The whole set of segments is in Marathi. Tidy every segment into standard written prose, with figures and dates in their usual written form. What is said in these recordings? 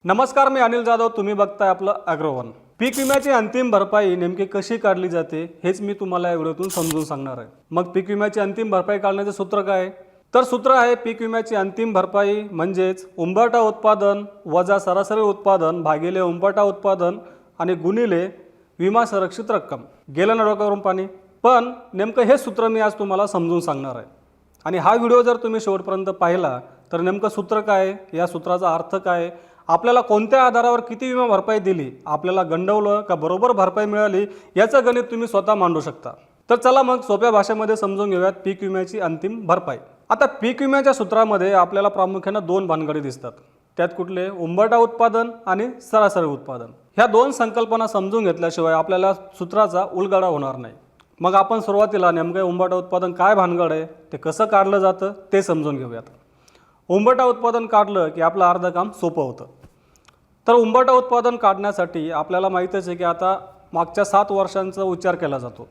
नमस्कार, मी अनिल जाधव. तुम्ही बघताय आपलं अॅग्रोवन. पीक विम्याची अंतिम भरपाई नेमकी कशी काढली जाते हेच मी तुम्हाला या व्हिडिओतून समजून सांगणार आहे. मग पीक विम्याची अंतिम भरपाई काढण्याचे सूत्र काय आहे? तर सूत्र आहे पीक विम्याची अंतिम भरपाई म्हणजेच उंबरठा उत्पादन वजा सरासरी उत्पादन भागिले उंबरठा उत्पादन आणि गुणिले विमा संरक्षित रक्कम. गेलं ना डोक्यावरून पाणी? पण नेमकं हे सूत्र मी आज तुम्हाला समजून सांगणार आहे. आणि हा व्हिडिओ जर तुम्ही शेवटपर्यंत पाहिला तर नेमकं सूत्र काय आहे, या सूत्राचा अर्थ काय आहे, आपल्याला कोणत्या आधारावर किती विमा भरपाई दिली, आपल्याला गंडवलं का बरोबर भरपाई मिळाली, याचं गणित तुम्ही स्वतः मांडू शकता. तर चला मग सोप्या भाषेमध्ये समजून घेऊयात पीक विम्याची अंतिम भरपाई. आता पीक विम्याच्या सूत्रामध्ये आपल्याला प्रामुख्याने दोन भानगडी दिसतात. त्यात कुठले? उंबरठा उत्पादन आणि सरासरी उत्पादन. ह्या दोन संकल्पना समजून घेतल्याशिवाय आपल्याला सूत्राचा उलगडा होणार नाही. मग आपण सुरुवातीला नेमकं उंबरठा उत्पादन काय भानगड आहे, ते कसं काढलं जातं ते समजून घेऊयात. उंबरठा उत्पादन काढलं की आपलं अर्धं काम सोपं होतं. तर उंबरठा उत्पादन काढण्यासाठी आपल्याला माहीतच आहे की आता मागच्या 7 वर्षांचा विचार केला जातो.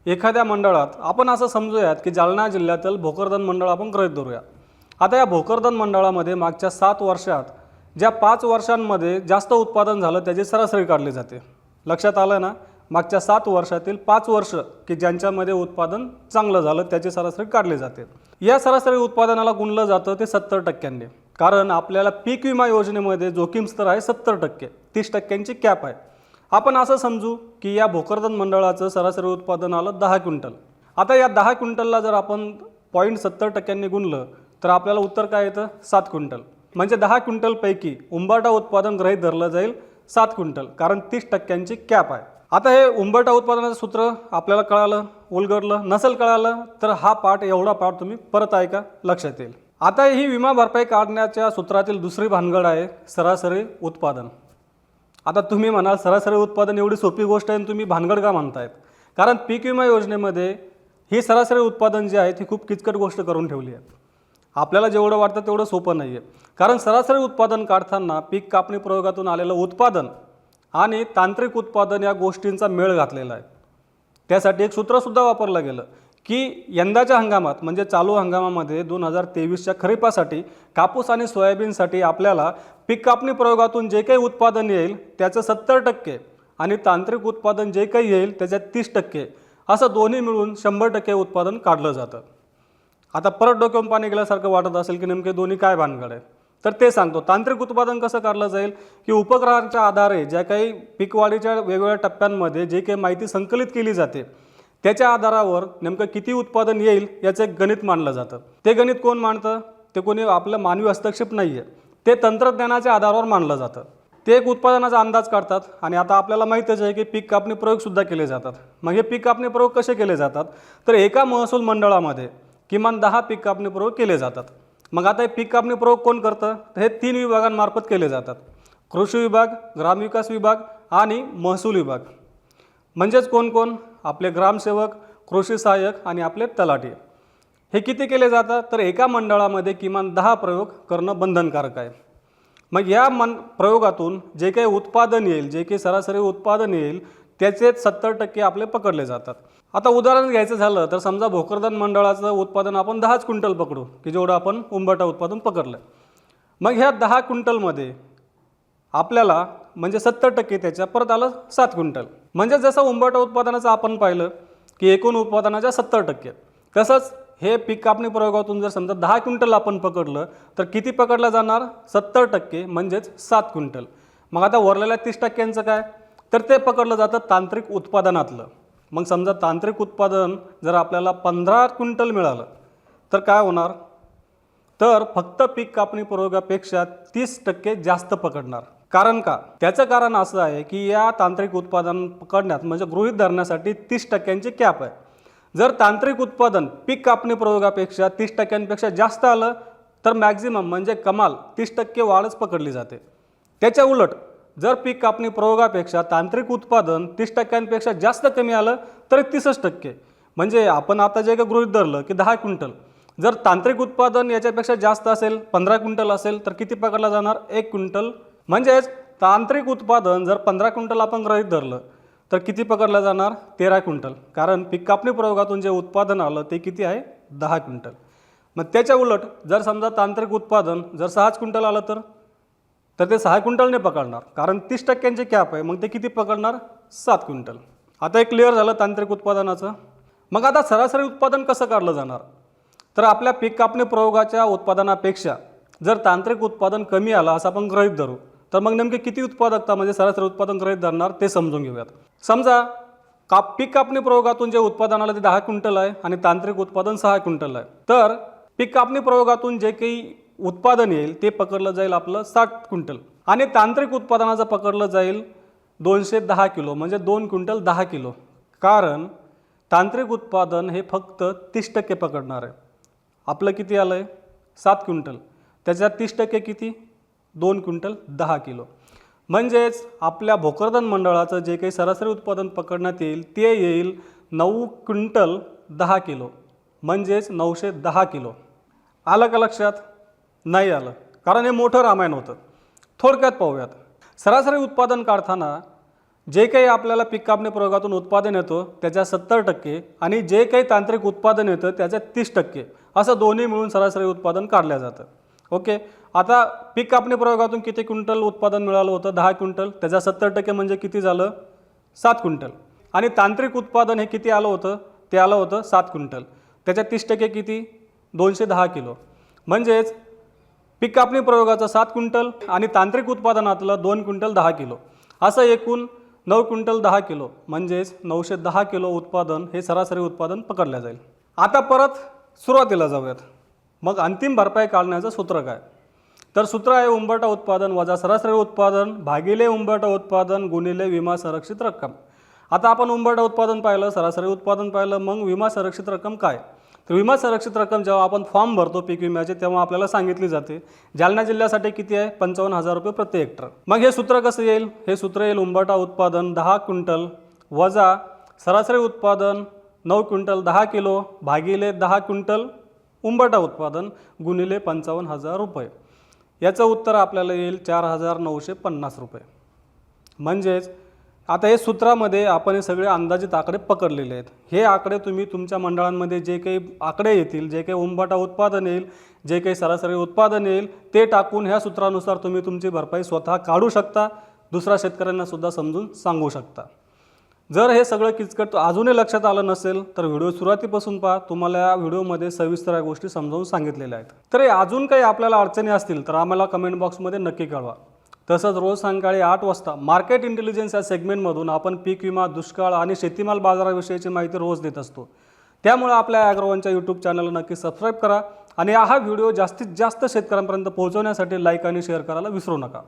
एखाद्या मंडळात आपण असं समजूयात की जालना जिल्ह्यातील भोकरदन मंडळ आपण गृहीत धरूया. आता या भोकरदन मंडळामध्ये मागच्या 7 वर्षात ज्या 5 वर्षांमध्ये जास्त उत्पादन झालं त्याची सरासरी काढली जाते. लक्षात आलं ना? मागच्या 7 वर्षातील 5 वर्ष की ज्यांच्यामध्ये उत्पादन चांगलं झालं त्याची सरासरी काढली जाते. या सरासरी उत्पादनाला गुणलं जातं ते 70%. कारण आपल्याला पीक विमा योजनेमध्ये जोखीम स्तर आहे 70%, 30% कॅप आहे. आपण असं समजू की या भोकरदन मंडळाचं सरासरी उत्पादन आलं 10 क्विंटल. आता या 10 क्विंटलला जर आपण 0.70% गुणलं तर आपल्याला उत्तर काय येतं? 7 क्विंटल. म्हणजे 10 क्विंटलपैकी उंबरठा उत्पादन गृहीत धरलं जाईल 7 क्विंटल, कारण 30% कॅप आहे. आता हे उंबरठा उत्पादनाचं सूत्र आपल्याला कळालं, उलगडलं. नसेल कळालं तर हा पाठ, एवढा पाठ तुम्ही परत ऐका, लक्षात येईल. आता ही विमा भरपाई काढण्याच्या सूत्रातील दुसरी भानगड आहे सरासरी उत्पादन. आता तुम्ही म्हणाल सरासरी उत्पादन एवढी सोपी गोष्ट आहे आणि तुम्ही भानगड का म्हणतायत? कारण पीक विमा योजनेमध्ये ही सरासरी उत्पादन जे आहे ती खूप किचकट गोष्ट करून ठेवली आहे. आपल्याला जेवढं वाटतं तेवढं सोपं नाही आहे. कारण सरासरी उत्पादन काढताना पीक कापणी प्रयोगातून आलेलं उत्पादन आणि तांत्रिक उत्पादन या गोष्टींचा मेळ घातलेला आहे. त्यासाठी एक सूत्रसुद्धा वापरलं गेलं की यंदाच्या हंगामात म्हणजे चालू हंगामामध्ये 2023च्या खरीपासाठी कापूस आणि सोयाबीनसाठी आपल्याला पीक कापणी प्रयोगातून जे काही उत्पादन येईल त्याचं 70% आणि तांत्रिक उत्पादन जे काही येईल त्याच्यात 30%, असं दोन्ही मिळून 100% उत्पादन काढलं जातं. आता परत डोक्यावरून पाणी गेल्यासारखं वाटत असेल की नेमके दोन्ही काय भानगड आहे, तर ते सांगतो. तांत्रिक उत्पादन कसं काढलं जाईल की उपग्रहांच्या आधारे ज्या काही पीकवाढीच्या वेगवेगळ्या टप्प्यांमध्ये जे काही माहिती संकलित केली जाते त्याच्या आधारावर नेमकं किती उत्पादन येईल याचं एक गणित मांडलं जातं. ते गणित कोण मांडतं? ते कोणी आपलं मानवी हस्तक्षेप नाही आहे, ते तंत्रज्ञानाच्या आधारावर मांडलं जातं. ते एक उत्पादनाचा अंदाज काढतात. आणि आता आपल्याला माहीतच आहे की पीक कापणी प्रयोगसुद्धा केले जातात. मग हे पीक कापणी प्रयोग कसे केले जातात? तर एका महसूल मंडळामध्ये किमान 10 पीक कापणी प्रयोग केले जातात. मग आता हे पीक कापणी प्रयोग कोण करतं? तर हे 3 विभागांमार्फत केले जातात: कृषी विभाग, ग्रामविकास विभाग आणि महसूल विभाग. म्हणजेच कोण कोण? आपले ग्रामसेवक, कृषी सहाय्यक आणि आपले तलाठी. हे किती केले जातात? तर एका मंडळामध्ये किमान 10 प्रयोग करणं बंधनकारक आहे. मग या प्रयोगातून जे काही उत्पादन येईल, जे काही सरासरी उत्पादन येईल त्याचे 70% आपले पकडले जातात. आता उदाहरण घ्यायचं झालं तर समजा भोकरदन मंडळाचं उत्पादन आपण 10 क्विंटल पकडू की जेवढं आपण उंबरठा उत्पादन पकडलं. मग ह्या 10 क्विंटलमध्ये आपल्याला म्हणजे 70% त्याच्या परत आलं 7 क्विंटल. म्हणजे जसं उंबरठा उत्पादनाचं आपण पाहिलं की एकूण उत्पादनाच्या 70%, तसंच हे पीक कापणी प्रयोगातून जर समजा 10 क्विंटल आपण पकडलं तर किती पकडलं जाणार? 70% म्हणजेच 7 क्विंटल. मग आता उरलेल्या 30%चं काय? तर ते पकडलं जातं तांत्रिक उत्पादनातलं. मग समजा तांत्रिक उत्पादन जर आपल्याला 15 क्विंटल मिळालं तर काय होणार? तर फक्त पीक कापणी प्रयोगापेक्षा 30% जास्त पकडणार. कारण का? त्याचं कारण असं आहे की या तांत्रिक उत्पादन पकडण्यात म्हणजे गृहीत धरण्यासाठी 30% कॅप आहे. जर तांत्रिक उत्पादन पीक कापणी प्रयोगापेक्षा 30%पेक्षा जास्त आलं तर मॅक्झिमम म्हणजे कमाल 30% वाढच पकडली जाते. त्याच्या उलट जर पीक कापणी प्रयोगापेक्षा तांत्रिक उत्पादन 30%पेक्षा जास्त कमी आलं तर 30%. म्हणजे आपण आता जे काही गृहीत धरलं की 10 क्विंटल, जर तांत्रिक उत्पादन याच्यापेक्षा जास्त असेल, 15 क्विंटल असेल तर किती पकडला जाणार? 1 क्विंटल. म्हणजेच तांत्रिक उत्पादन जर 15 क्विंटल आपण गृहीत धरलं तर किती पकडलं जाणार? 13 क्विंटल. कारण पीक कापणी प्रयोगातून जे उत्पादन आलं ते किती आहे? 10 क्विंटल. मग त्याच्या उलट जर समजा तांत्रिक उत्पादन जर 6 क्विंटल आलं तर ते 6 क्विंटलने पकडणार, कारण 30% कॅप आहे. मग ते किती पकडणार? 7 क्विंटल. आता एक क्लिअर झालं तांत्रिक उत्पादनाचं. मग आता सरासरी उत्पादन कसं काढलं जाणार? तर आपल्या पीक कापणी प्रयोगाच्या उत्पादनापेक्षा जर तांत्रिक उत्पादन कमी आलं असं आपण गृहीत धरू, तर मग नेमके किती उत्पादकता म्हणजे सरासरी उत्पादन गृहीत धरणार ते समजून घेऊयात. समजा पीक कापणी प्रयोगातून जे उत्पादन आलं ते 10 क्विंटल आहे आणि तांत्रिक उत्पादन 6 क्विंटल आहे. तर पीक कापणी प्रयोगातून जे काही उत्पादन येईल ते पकडलं जाईल आपलं 60 क्विंटल आणि तांत्रिक उत्पादनाचं पकडलं जाईल 210 किलो म्हणजे 2 क्विंटल 10 किलो. कारण तांत्रिक उत्पादन हे फक्त 30% पकडणार आहे. आपलं किती आलं आहे? 7 क्विंटल. त्याच्यात 30% किती? 2 क्विंटल 10 किलो. म्हणजेच आपल्या भोकरदन मंडळाचं जे काही सरासरी उत्पादन पकडण्यात येईल ते येईल 9 क्विंटल 10 किलो म्हणजेच 910 किलो. आलं का लक्षात? नाही आलं, कारण हे मोठं रामायण होतं. थोडक्यात पाहूयात. सरासरी उत्पादन काढताना जे काही आपल्याला पीक कापणी प्रयोगातून उत्पादन येतं त्याच्या 70% आणि जे काही तांत्रिक उत्पादन येतं त्याच्या 30% असं दोन्ही मिळून सरासरी उत्पादन काढलं जातं. ओके. आता पीक कापणी प्रयोगातून किती क्विंटल उत्पादन मिळालं होतं? 10 क्विंटल. त्याच्या 70% म्हणजे किती झालं? 7 क्विंटल. आणि तांत्रिक उत्पादन हे किती आलं होतं? ते आलं होतं 7 क्विंटल. त्याच्या 30% किती? 210 किलो. म्हणजेच पीक कापणी प्रयोगाचं 7 क्विंटल आणि तांत्रिक उत्पादनातलं 2 क्विंटल 10 किलो असं एकूण 9 क्विंटल 10 किलो म्हणजेच 910 किलो उत्पादन हे सरासरी उत्पादन पकडलं जाईल. आता परत सुरुवातीला जाऊयात. मग अंतिम भरपाई काढण्याचं सूत्र काय? तर सूत्र आहे उंबरठा उत्पादन वजा सरासरी उत्पादन भागिले उंबरठा उत्पादन गुणिले विमा संरक्षित रक्कम. आता आपण उंबरठा उत्पादन पाहिलं, सरासरी उत्पादन पाहिलं, मग विमा संरक्षित रक्कम काय? तर विमा संरक्षित रक्कम जेव्हा आपण फॉर्म भरतो पीक विम्याचे तेव्हा आपल्याला सांगितली जाते. जालना जिल्ह्यासाठी किती आहे? 55,000 रुपये प्रति हेक्टर. मग हे सूत्र कसं येईल? हे सूत्र येईल उंबरठा उत्पादन 10 क्विंटल वजा सरासरी उत्पादन 9 क्विंटल 10 किलो भागिले 10 क्विंटल उंबरठा उत्पादन गुणिले 55,000 रुपये. याचं उत्तर आपल्याला येईल 4,950 रुपये. म्हणजेच आता हे सूत्रामध्ये आपण हे सगळे अंदाजित आकडे पकडलेले आहेत. हे आकडे तुम्ही तुमच्या मंडळांमध्ये जे काही आकडे येतील, जे काही उंबरठा उत्पादन येईल, जे काही सरासरी उत्पादन येईल ते टाकून ह्या सूत्रानुसार तुम्ही तुमची भरपाई स्वतः काढू शकता. दुसऱ्या शेतकऱ्यांना सुद्धा समजून सांगू शकता. जर हे सगळं किचकट अजूनही लक्षात आलं नसेल तर व्हिडिओ सुरुवातीपासून पहा. तुम्हाला या व्हिडिओमध्ये सविस्तर या गोष्टी समजावून सांगितलेल्या आहेत. तर अजून काही आपल्याला अडचणी असतील तर आम्हाला कमेंट बॉक्समध्ये नक्की कळवा. तसंच रोज सायंकाळी 8 वाजता मार्केट इंटेलिजन्स या सेगमेंटमधून आपण पीक विमा, दुष्काळ आणि शेतीमाल बाजाराविषयीची माहिती रोज देत असतो. त्यामुळे आपल्या ॲग्रोवनच्या यूट्यूब चॅनलला नक्की सबस्क्राईब करा आणि हा व्हिडिओ जास्तीत जास्त शेतकऱ्यांपर्यंत पोहोचवण्यासाठी लाईक आणि शेअर करायला विसरू नका.